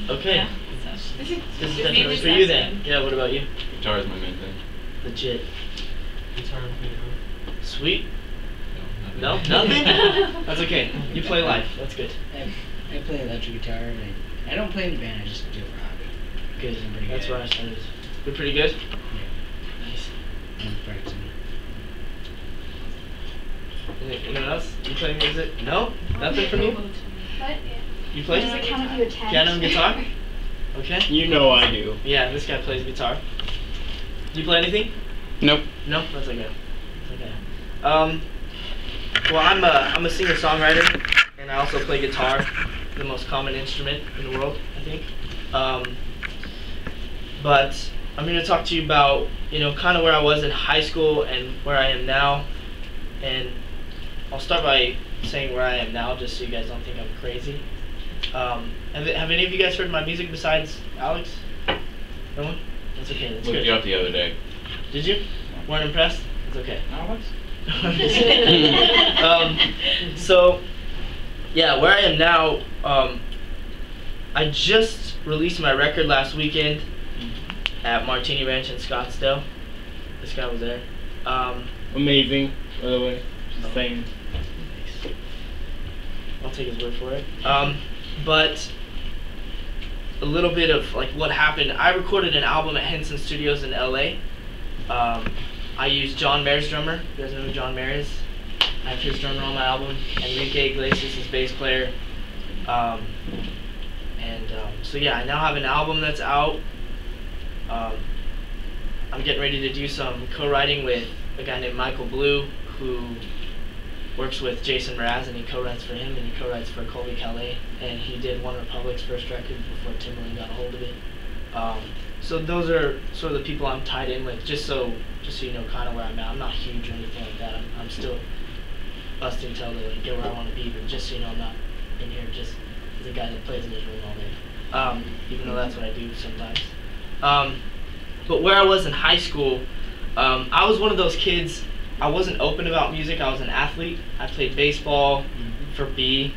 Okay. Yeah, This is definitely for you then. Yeah, what about you? Guitar is my main thing. Legit. Guitar and piano. Sweet. No, No? Nothing? That's okay. You play live. That's good. I play electric guitar, and I don't play in the band, I just do it for hobby. Good. I'm pretty That's good. where I started. You're pretty good? Yeah. Nice. I'm practicing. Anyone else? You play music? No? Nothing from you? What? Yeah. You play? Does it count if you attend? Piano and guitar? Okay. You know I do. Yeah, this guy plays guitar. Do you play anything? Nope. No? That's okay. That's okay. Well, I'm a singer-songwriter, and I also play guitar, the most common instrument in the world, I think. But I'm going to talk to you about, kind of where I was in high school and where I am now. And I'll start by saying where I am now, just so you guys don't think I'm crazy. Have any of you guys heard my music besides Alex? No one? That's okay. That's Looked good. you up the other day. Did you? Weren't impressed? It's okay. Alex? So, yeah, where I am now, I just released my record last weekend at Martini Ranch in Scottsdale. This guy was there. Amazing, by the way. Just saying. I'll take his word for it. But a little bit of like what happened. I recorded an album at Henson Studios in LA. I used John Mayer's drummer. You guys know who John Mayer is? I have his drummer on my album. Enrique Iglesias, his bass player. So yeah, I now have an album that's out. I'm getting ready to do some co-writing with a guy named Michael Blue, who works with Jason Mraz, and he co-writes for him, and he co-writes for Colby Calais, and he did One Republic's first record before Timbaland got a hold of it. So those are sort of the people I'm tied in with, just so you know kind of where I'm at. I'm not huge or anything like that. I'm still busting tail to like, get where I want to be, but just so you know, I'm not in here just as a guy that plays in his room all day, even though that's what I do sometimes. But where I was in high school, I was one of those kids. I wasn't open about music. I was an athlete. I played baseball for B,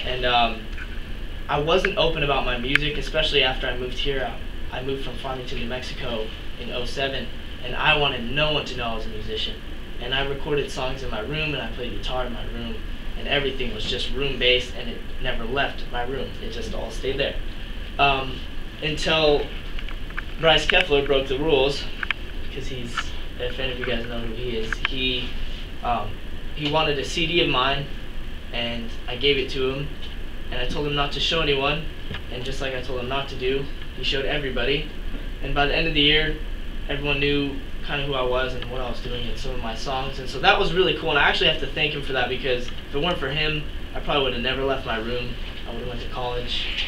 and I wasn't open about my music, especially after I moved here. I moved from Farmington, New Mexico in '07, and I wanted no one to know I was a musician. And I recorded songs in my room, and I played guitar in my room, and everything was just room-based, and it never left my room. It just all stayed there. Until Bryce Keffler broke the rules, because if any of you guys know who he is, he wanted a CD of mine, and I gave it to him, and I told him not to show anyone, and just like I told him not to do, he showed everybody, and by the end of the year, everyone knew kind of who I was and what I was doing in some of my songs, and so that was really cool, and I actually have to thank him for that, because if it weren't for him, I probably would have never left my room. I would have went to college,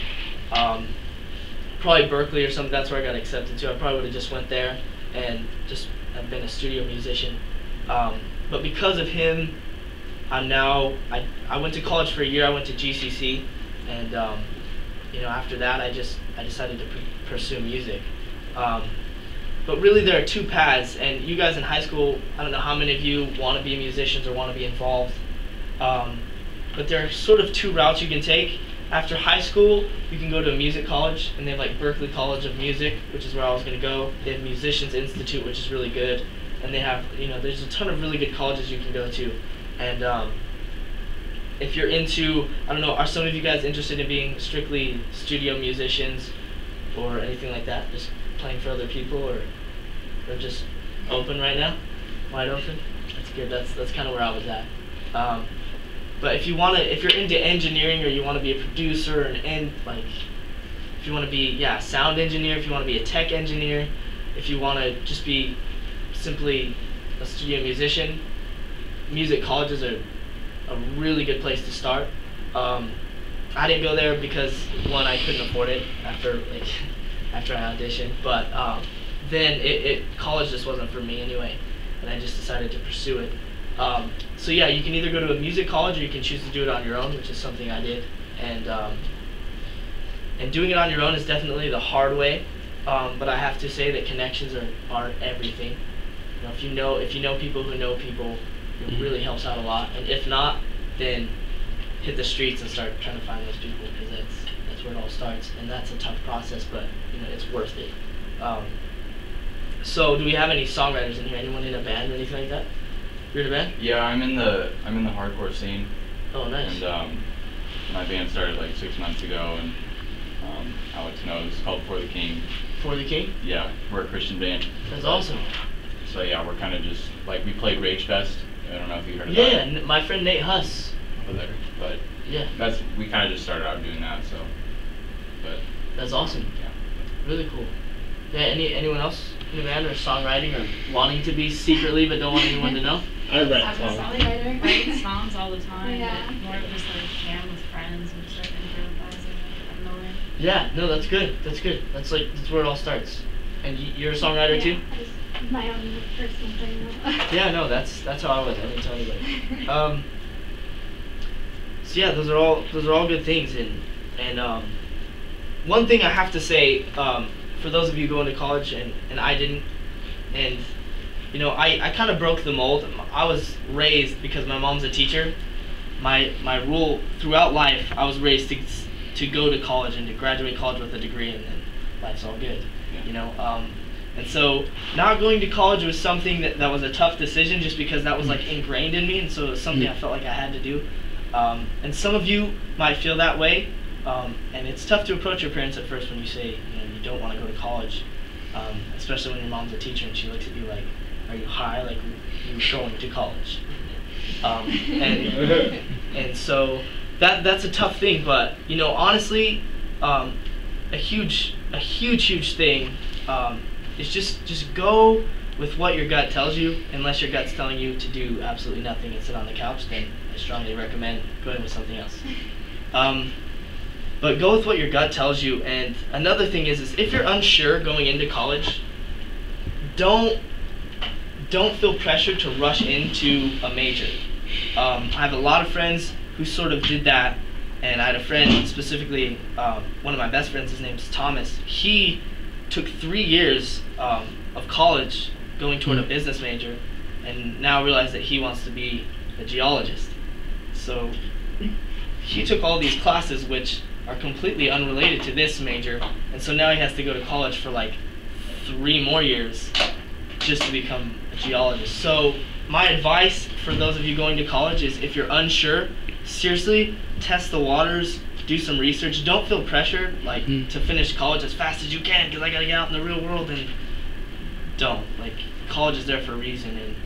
probably Berkeley or something. That's where I got accepted to. I probably would have just went there and just have been a studio musician, but because of him, I went to college for a year. I went to GCC, and after that I decided to pursue music. But really there are two paths, and you guys in high school, I don't know how many of you want to be musicians or want to be involved, but there are sort of two routes you can take. After high school, you can go to a music college, and they have like Berklee College of Music, which is where I was going to go. They have Musicians Institute, which is really good, and they have, there's a ton of really good colleges you can go to. And if you're into, I don't know, are some of you guys interested in being strictly studio musicians or anything like that? Just playing for other people, or just open right now? Wide open? That's good. That's kind of where I was at. But if you're into engineering, or you want to be a producer, if you want to be, sound engineer, if you want to be a tech engineer, if you want to just be simply a studio musician, music colleges are a really good place to start. I didn't go there because, one, I couldn't afford it after I auditioned, but then college just wasn't for me anyway, and I just decided to pursue it. So yeah, you can either go to a music college, or you can choose to do it on your own, which is something I did. And doing it on your own is definitely the hard way, but I have to say that connections are everything. If you know people who know people, it really helps out a lot. And if not, then hit the streets and start trying to find those people, because that's That's where it all starts, and that's a tough process, but you know it's worth it. So, do we have any songwriters in here? Anyone in a band or anything like that? You're in a band? Yeah, I'm in the hardcore scene. Oh, nice. And my band started like 6 months ago, and Alex knows, it's called For the King. For the King? Yeah, we're a Christian band. That's awesome. So yeah, we're kind of just like, we played Rage Fest. I don't know if you heard of Yeah, that. my friend Nate Huss. Over there, but Yeah. we kind of just started out doing that. So, but That's awesome. yeah. Really cool. Yeah. Anyone else in the band or songwriting or wanting to be secretly but don't want anyone to know? I I'm write a songs. songwriter. Write songs all the time. Yeah. But more of just like jam with friends and start improvising out of nowhere. Yeah. No, that's good. That's good. That's where it all starts. And you're a songwriter too? I just my own personal thing. Yeah. No, that's how I was. I didn't tell anybody. So yeah, those are all good things, and one thing I have to say, for those of you going to college and I didn't, and you know I kind of broke the mold. I was raised, because my mom's a teacher. My rule throughout life, I was raised to go to college and to graduate college with a degree, and then life's all good, Yeah. you know. And so not going to college was something that was a tough decision, just because that was like ingrained in me, and so it was something I felt like I had to do. And some of you might feel that way, and it's tough to approach your parents at first when you say, you know, you don't want to go to college, especially when your mom's a teacher and she looks at you like, are you high? Like, you're going to college. And so that's a tough thing, but you know, honestly, a huge thing is just go with what your gut tells you. Unless your gut's telling you to do absolutely nothing and sit on the couch, then I strongly recommend going with something else. But go with what your gut tells you. And another thing is if you're unsure going into college, don't feel pressure to rush into a major. I have a lot of friends who sort of did that, and I had a friend specifically, one of my best friends, his name's Thomas. He took 3 years of college going toward a business major, and now realized that he wants to be a geologist. So he took all these classes which are completely unrelated to this major, and so now he has to go to college for like 3 more years just to become a geologist. So my advice for those of you going to college is, if you're unsure, seriously test the waters, do some research. Don't feel pressured like to finish college as fast as you can because I gotta get out in the real world, and don't. Like, college is there for a reason,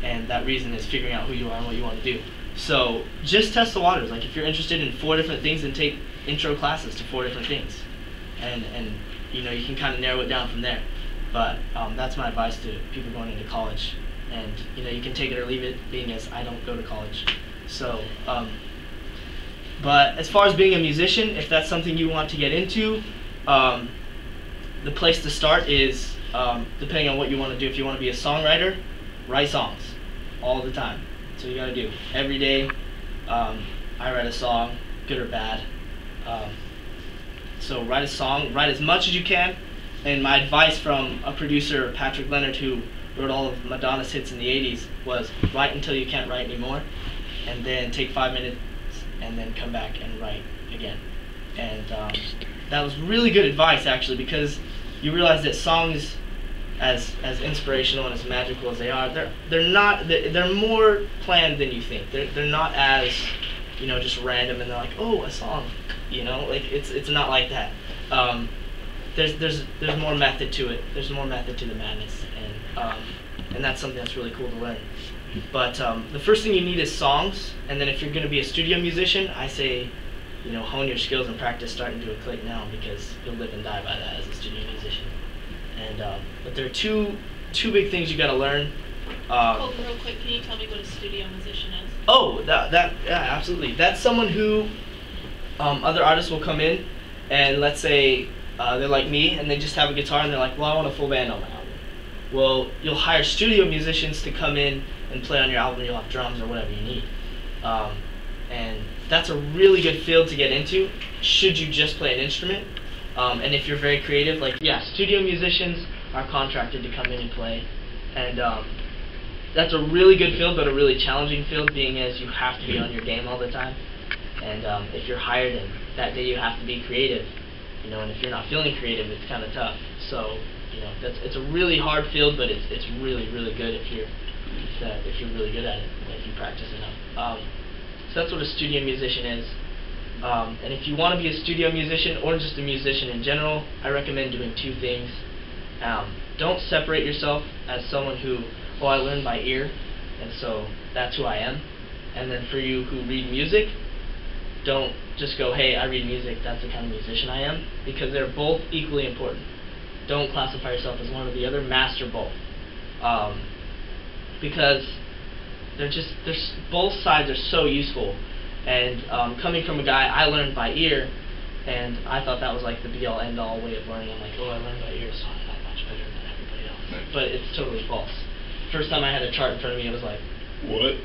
and that reason is figuring out who you are and what you want to do. So just test the waters. Like, if you're interested in 4 different things, then take intro classes to 4 different things, and you know, you can kind of narrow it down from there. But that's my advice to people going into college, and you know, you can take it or leave it, being as I don't go to college. So but as far as being a musician, if that's something you want to get into, the place to start is, depending on what you want to do. If you want to be a songwriter, write songs all the time. That's what you got to do every day. I write a song, good or bad. So write a song, write as much as you can. And my advice from a producer, Patrick Leonard, who wrote all of Madonna's hits in the 80s, was write until you can't write anymore, and then take 5 minutes and then come back and write again. And that was really good advice, actually, because you realize that songs, as inspirational and as magical as they are, they're more planned than you think. They're not as, you know, just random and they're like, oh, a song, you know, like it's not like that. There's more method to it. There's more method to the madness, and that's something that's really cool to learn. But the first thing you need is songs, and then if you're going to be a studio musician, I say, you know, hone your skills and practice starting to a click now, because you'll live and die by that as a studio musician. And but there are two big things you got to learn. Real quick, can you tell me what a studio musician is? Oh, yeah, absolutely. That's someone who other artists will come in, and let's say they're like me, and they just have a guitar, and they're like, well, I want a full band on my album. Well, you'll hire studio musicians to come in and play on your album. You'll have drums or whatever you need. And that's a really good field to get into, should you just play an instrument. And if you're very creative, like, yeah, studio musicians are contracted to come in and play. And that's a really good field, but a really challenging field, being as you have to be on your game all the time. And if you're hired and that day you have to be creative, you know, and if you're not feeling creative, it's kind of tough. So, you know, it's a really hard field, but it's really, really good if you're really good at it, if you practice enough. So that's what a studio musician is. And if you want to be a studio musician or just a musician in general, I recommend doing two things. Don't separate yourself as someone who, oh, I learn by ear, and so that's who I am. And then for you who read music, don't just go, hey, I read music, that's the kind of musician I am, because they're both equally important. Don't classify yourself as one or the other, master both. Because both sides are so useful. And coming from a guy, I learned by ear, and I thought that was like the be-all, end-all way of learning. I'm like, oh, I learned by ear, so I'm that much better than everybody else. Right. But it's totally false. First time I had a chart in front of me, it was like, What?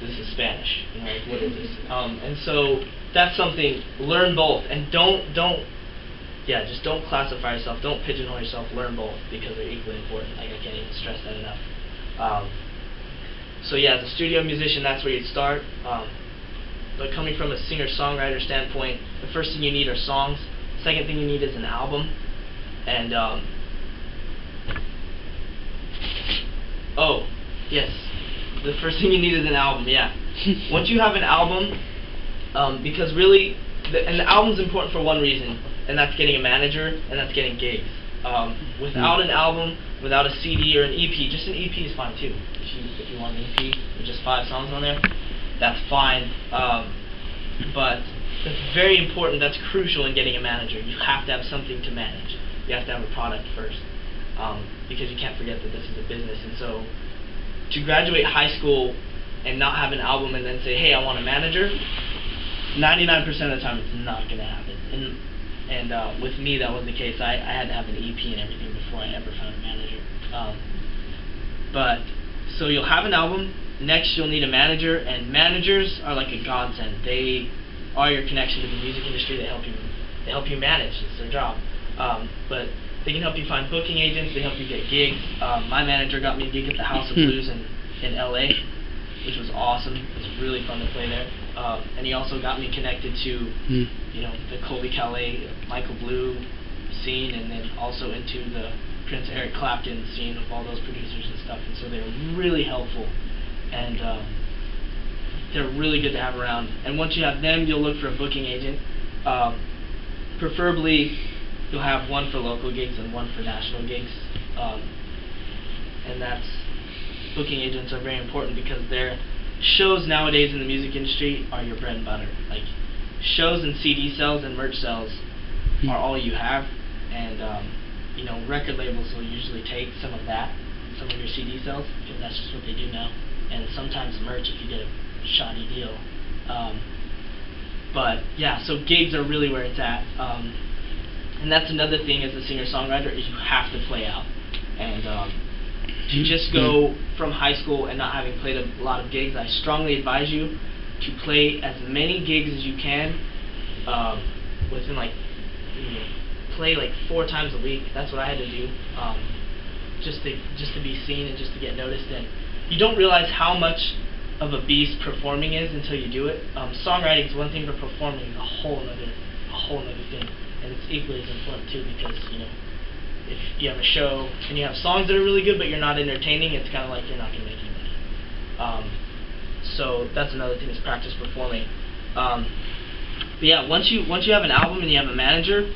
this is Spanish. You know, like, what is this? And so that's something. Learn both, and just don't classify yourself. Don't pigeonhole yourself. Learn both because they're equally important. Like, I can't even stress that enough. So yeah, as a studio musician, that's where you'd start. But coming from a singer-songwriter standpoint, the first thing you need are songs. Second thing you need is an album. And oh, yes, the first thing you need is an album. Yeah. Once you have an album, because really, and the album's important for one reason, and that's getting a manager, and that's getting gigs. Without an album, without a CD or an EP, just an EP is fine too. If you want an EP with just 5 songs on there, that's fine. But it's very important, that's crucial in getting a manager. You have to have something to manage. You have to have a product first, because you can't forget that this is a business. And so to graduate high school and not have an album and then say, hey, I want a manager, 99% of the time it's not going to happen. And with me, that was the case. I had to have an EP and everything before I ever found a manager. So you'll have an album. Next, you'll need a manager, and managers are like a godsend. They are your connection to the music industry. They help you manage. It's their job. But they can help you find booking agents. They help you get gigs. My manager got me a gig at the House of Blues in LA, which was awesome. It was really fun to play there. And he also got me connected to, you know, the Colby Calais, Michael Blue scene, and then also into the Prince Eric Clapton scene of all those producers and stuff. And so they were really helpful, and they're really good to have around. And once you have them, you'll look for a booking agent. Preferably, you'll have one for local gigs and one for national gigs. And that's, booking agents are very important because their shows nowadays in the music industry are your bread and butter. Like, shows and CD sales and merch sales are all you have, and you know, record labels will usually take some of your CD sales, because that's just what they do now, and sometimes merch if you get a shoddy deal. But yeah, so gigs are really where it's at, and that's another thing as a singer-songwriter, is you have to play out. And to just go from high school and not having played a lot of gigs, I strongly advise you to play as many gigs as you can within, like, play like 4 times a week. That's what I had to do, just to be seen and just to get noticed. And you don't realize how much of a beast performing is until you do it. Songwriting is one thing, but performing is a whole other thing, and it's equally as important too, because, you know, if you have a show and you have songs that are really good but you're not entertaining, it's kind of like you're not going to make any money. So that's another thing, is practice performing. But yeah, once you have an album and you have a manager,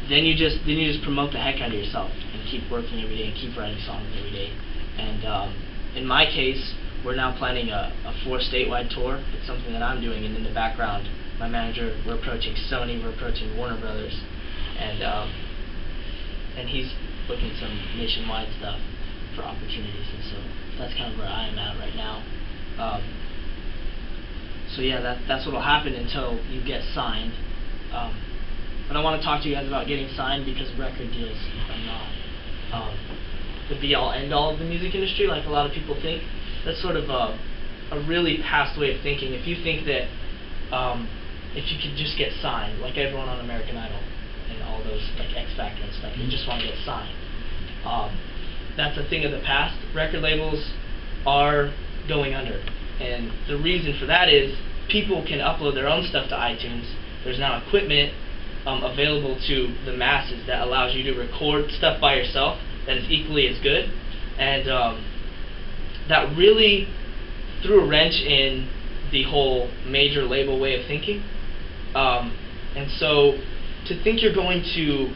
then you just promote the heck out of yourself and keep working every day and keep writing songs every day. And in my case, we're now planning a 4 statewide tour. It's something that I'm doing, and in the background, my manager, we're approaching Sony, we're approaching Warner Brothers, and he's booking some nationwide stuff for opportunities, and so that's kind of where I am at right now. So yeah, that's what will happen until you get signed. But I want to talk to you guys about getting signed, because record deals are not the be-all, end-all of the music industry, like a lot of people think. That's sort of a really past way of thinking. If you think that if you could just get signed, like everyone on American Idol and all those, like X Factor and stuff, you just want to get signed. That's a thing of the past. Record labels are going under, and the reason for that is people can upload their own stuff to iTunes, there's now equipment available to the masses that allows you to record stuff by yourself that is equally as good, and that really threw a wrench in the whole major label way of thinking. And so to think you're going to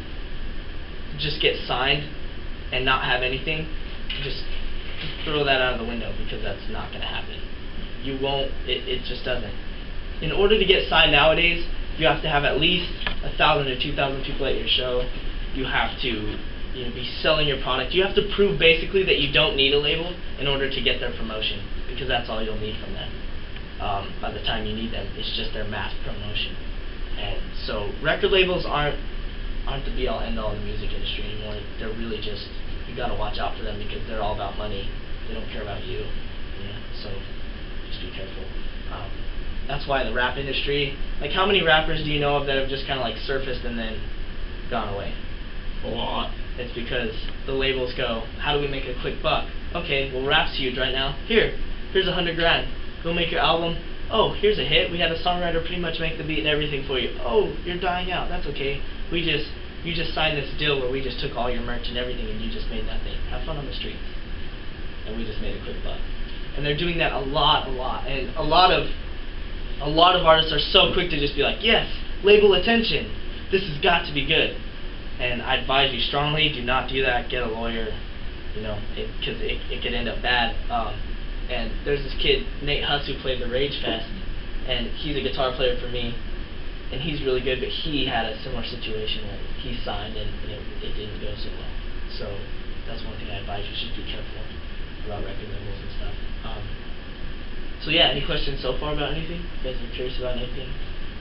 just get signed and not have anything, just throw that out of the window, because that's not going to happen. You won't, it just doesn't. In order to get signed nowadays, you have to have at least 1,000 to 2,000 people at your show. You have to be selling your product. You have to prove basically that you don't need a label in order to get their promotion, because that's all you'll need from them. By the time you need them, it's just their mass promotion. And so record labels aren't the be-all, end-all of the music industry anymore. They're really just, you got to watch out for them, because they're all about money. They don't care about you. So just be careful. That's why the rap industry, like, how many rappers do you know of that have just kind of like surfaced and then gone away? A lot. It's because the labels go, how do we make a quick buck? Okay, well, rap's huge right now. Here's $100 grand. Go make your album. Oh, here's a hit. We had a songwriter pretty much make the beat and everything for you. Oh, you're dying out. That's okay. You just signed this deal where we just took all your merch and everything, and you just made nothing. Have fun on the streets. And we just made a quick buck. And they're doing that a lot. And a lot of artists are so quick to just be like, yes, label attention. This has got to be good. And I advise you strongly, do not do that. Get a lawyer, because it could end up bad. And there's this kid, Nate Huss, who played the Rage Fest, and he's a guitar player for me, and he's really good, but he had a similar situation where he signed and it didn't go so well. So that's one thing I advise you should be careful about record labels and stuff. So yeah, any questions so far about anything? You guys are curious about anything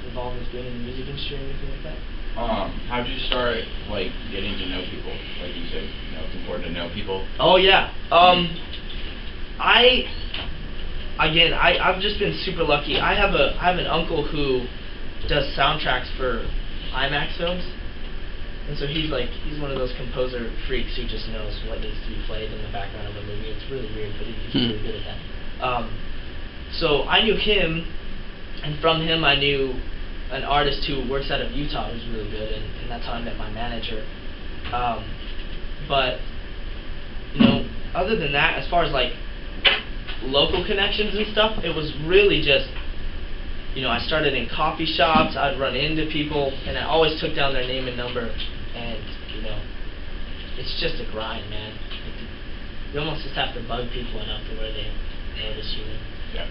involved with being in the music industry or anything like that? How did you start, like, getting to know people? Like you said, it's important to know people. Oh yeah. I've just been super lucky. I have an uncle who does soundtracks for IMAX films, and so he's one of those composer freaks who just knows what needs to be played in the background of a movie. It's really weird, but he's really good at that. So I knew him, and from him I knew an artist who works out of Utah who's really good, and that's how I met my manager. But other than that, as far as like local connections and stuff, it was really just, I started in coffee shops, I'd run into people, and I always took down their name and number, and, it's just a grind, man. You almost just have to bug people enough to where they notice you. Yeah.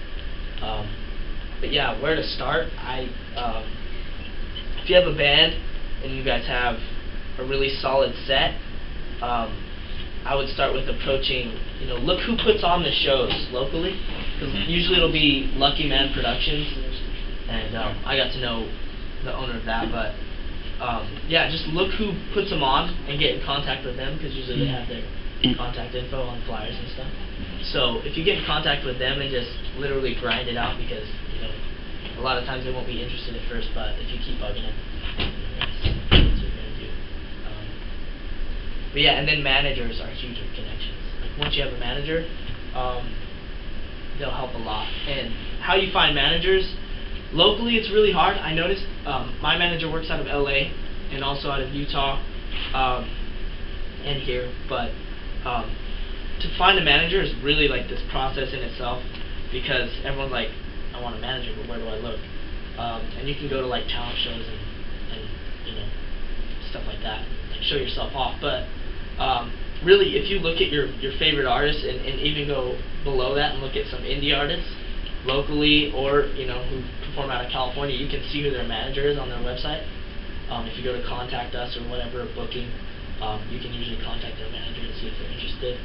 But yeah, where to start? If you have a band, and you guys have a really solid set, I would start with approaching, look who puts on the shows locally, because usually it'll be Lucky Man Productions, and I got to know the owner of that, but yeah, just look who puts them on and get in contact with them, because usually they have their contact info on flyers and stuff. So if you get in contact with them and just literally grind it out, because a lot of times they won't be interested at first, but if you keep bugging them, that's what you're going to do. But yeah, and then managers are huge with connections. Like once you have a manager, they'll help a lot. And how you find managers, locally it's really hard. I noticed my manager works out of LA and also out of Utah and here, but to find a manager is really like this process in itself, because everyone's like, I want a manager, but where do I look? And you can go to like talent shows and stuff like that, like show yourself off. But really, if you look at your favorite artists and even go below that and look at some indie artists locally, or who perform out of California, you can see who their manager is on their website. If you go to contact us or whatever, booking, you can usually contact their manager and see if they're interested.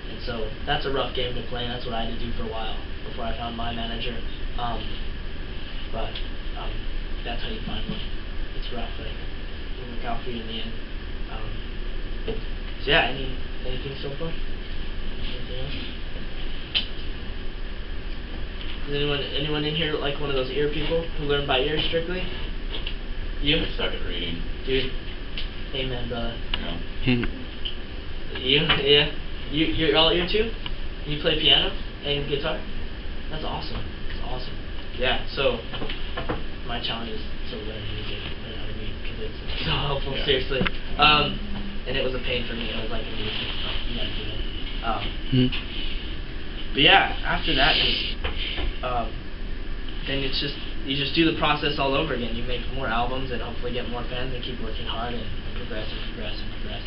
And so that's a rough game to play, and that's what I had to do for a while before I found my manager. But that's how you find one. It's rough, but it'll work out for you in the end. So yeah, anything so far? Anything else? Is anyone in here like one of those ear people who learn by ear strictly? You? I suck at reading. Dude. Amen, brother. No. You? Yeah. You're all ear too? You play piano and guitar? That's awesome. That's awesome. yeah, so my challenge is to learn music, learn how to read, because it's so helpful, Yeah. seriously. And it was a pain for me. I was like, music stuff, you gotta do it. But yeah, after that, then you just do the process all over again. You make more albums and hopefully get more fans and keep working hard and progress and progress and progress.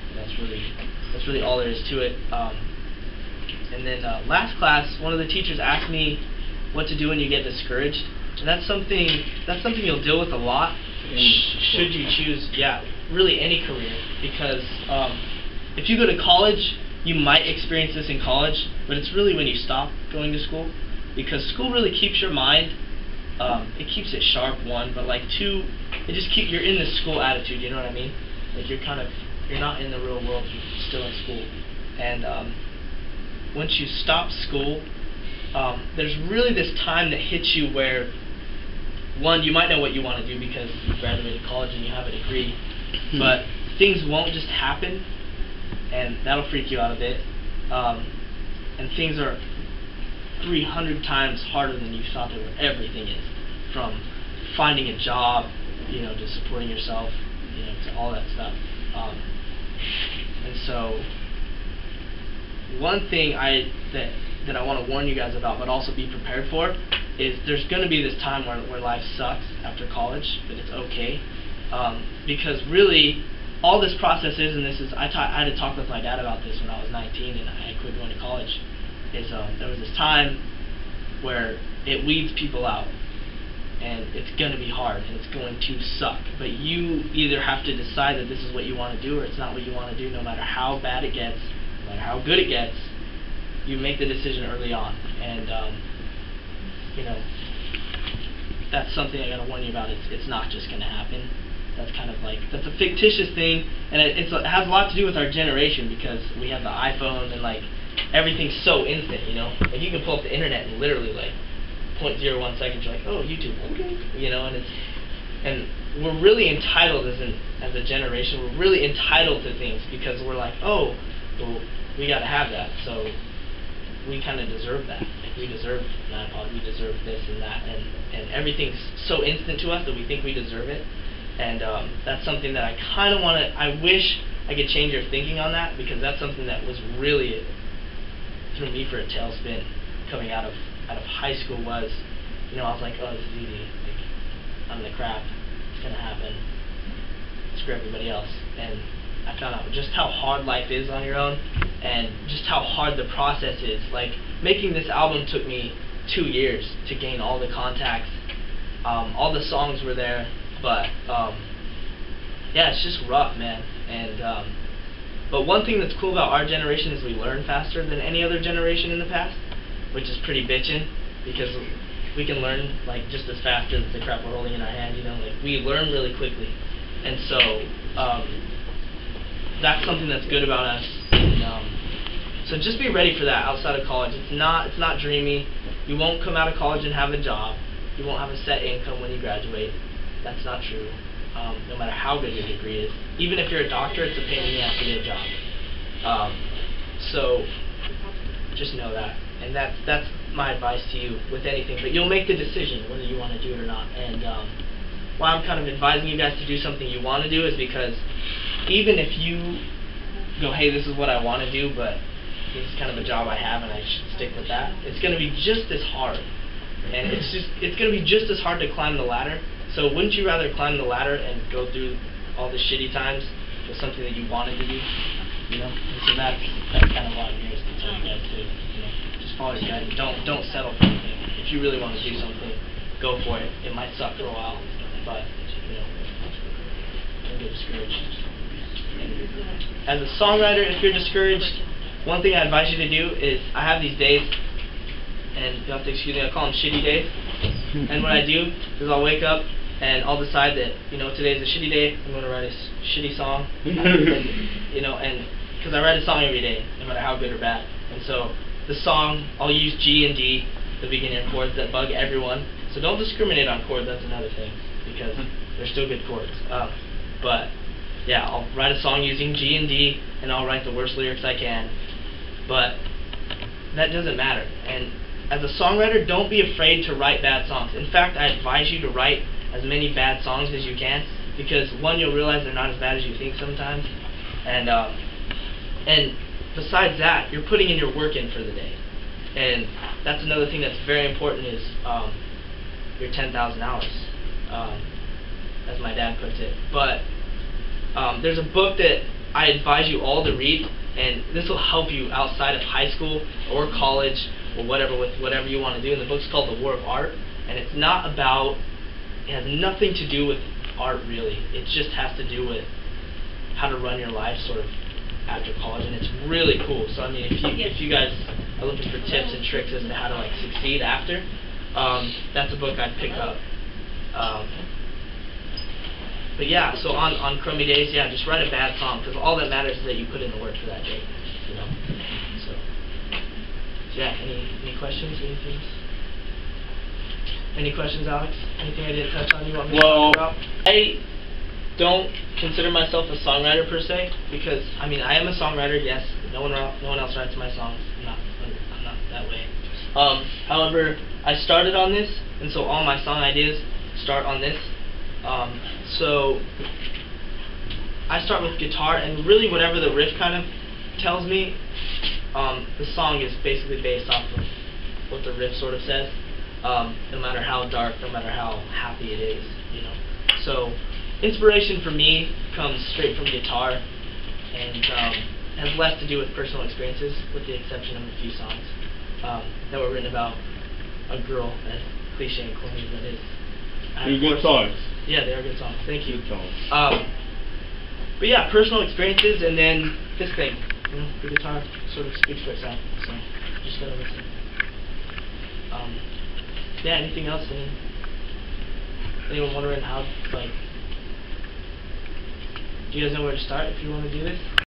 And that's really all there is to it. And then last class, one of the teachers asked me what to do when you get discouraged, and that's something you'll deal with a lot. Should you choose, really any career, because if you go to college, you might experience this in college, but it's really when you stop going to school, because school really keeps your mind, it keeps it sharp, one, but like two, it just you're in the school attitude, you know what I mean? Like you're not in the real world, you're still in school. And once you stop school, there's really this time that hits you where, one, you might know what you want to do because you graduated college and you have a degree, but things won't just happen, and that'll freak you out a bit. And things are 300 times harder than you thought they were. Everything is, from finding a job, to supporting yourself, to all that stuff. And so, one thing that I want to warn you guys about, but also be prepared for, is there's going to be this time where life sucks after college, but it's okay. Because really, all this process is, and I had to talk with my dad about this when I was 19 and I quit going to college, is there was this time where it weeds people out, and it's going to be hard, and it's going to suck, but you either have to decide that this is what you want to do or it's not what you want to do. No matter how bad it gets, no matter how good it gets, you make the decision early on. And that's something I gotta warn you about. It's not just gonna happen. That's kind of that's a fictitious thing, and it has a lot to do with our generation, because we have the iPhone and everything's so instant. Like you can pull up the internet and literally 0.01 seconds you're like, oh, YouTube, okay, and we're really entitled as a generation. We're really entitled to things because we're like, oh, well, we gotta have that, so we kind of deserve that. We deserve an iPod, we deserve this and that, and everything's so instant to us that we think we deserve it. And that's something that I kind of want to, I wish I could change your thinking on that, because that's something that was really, threw me for a tailspin coming out of high school. Was, I was like, oh, this is easy, I'm the crap, it's going to happen, screw everybody else. And I found out just how hard life is on your own, and just how hard the process is. Making this album took me 2 years to gain all the contacts. All the songs were there, but it's just rough, man. And but one thing that's cool about our generation is we learn faster than any other generation in the past, which is pretty bitchin', because we can learn just as fast as the crap we're holding in our hand. We learn really quickly, and so that's something that's good about us. And, so just be ready for that outside of college. It's not dreamy. You won't come out of college and have a job. You won't have a set income when you graduate. That's not true. No matter how good your degree is. Even if you're a doctor, it's a pain in the ass to get a job. So just know that. And that's my advice to you with anything. But you'll make the decision whether you want to do it or not. And why I'm kind of advising you guys to do something you want to do is because even if you go, hey, this is what I want to do, but this is kind of a job I have and I should stick with that, it's going to be just as hard. And it's going to be just as hard to climb the ladder. So wouldn't you rather climb the ladder and go through all the shitty times with something that you wanted to do? And so that's kind of what I'm here to tell you guys to, just follow your guidance. Don't settle for anything. If you really want to do something, go for it. It might suck for a while, but don't get discouraged. And as a songwriter, if you're discouraged, one thing I advise you to do is, I have these days, and you'll have to excuse me, I call them shitty days. And what I do is I'll wake up and I'll decide that, today's a shitty day, I'm going to write a shitty song. And because I write a song every day, no matter how good or bad. And so the song, I'll use G and D, the beginning chords that bug everyone. So don't discriminate on chords, that's another thing, because they're still good chords. But yeah, I'll write a song using G and D, and I'll write the worst lyrics I can. But that doesn't matter. And as a songwriter, don't be afraid to write bad songs. In fact, I advise you to write as many bad songs as you can, because one, you'll realize they're not as bad as you think sometimes, and besides that, you're putting in your work in for the day. And that's another thing that's very important is your 10,000 hours, as my dad puts it. But there's a book that I advise you all to read, and this will help you outside of high school or college or whatever, with whatever you want to do. And the book's called The War of Art, and it's not about, it has nothing to do with art really. It just has to do with how to run your life sort of after college, and it's really cool. So I mean, if you guys are looking for tips and tricks as to how to like succeed after, that's a book I'd pick up. But yeah, so on crummy days, yeah, just write a bad song, because all that matters is that you put in the work for that day, you know. So yeah, any questions? Anything? Any questions, Alex? Anything I didn't touch on you want me to talk about? I don't consider myself a songwriter per se, because I mean I am a songwriter. Yes, no one else writes my songs. I'm not that way. However, I started on this, and so all my song ideas start on this. So I start with guitar, and really whatever the riff kind of tells me, the song is basically based off of what the riff sort of says. No matter how dark, no matter how happy it is, you know. So inspiration for me comes straight from guitar, and has less to do with personal experiences, with the exception of a few songs that were written about a girl, as cliche and corny as that is. They're good songs. Yeah, they are good songs. Thank you. Good songs. But yeah, personal experiences, and then this thing, you know, the guitar sort of speaks for itself. So just gotta listen. Yeah, anything else? Anyone wondering how, like, do you guys know where to start if you want to do this?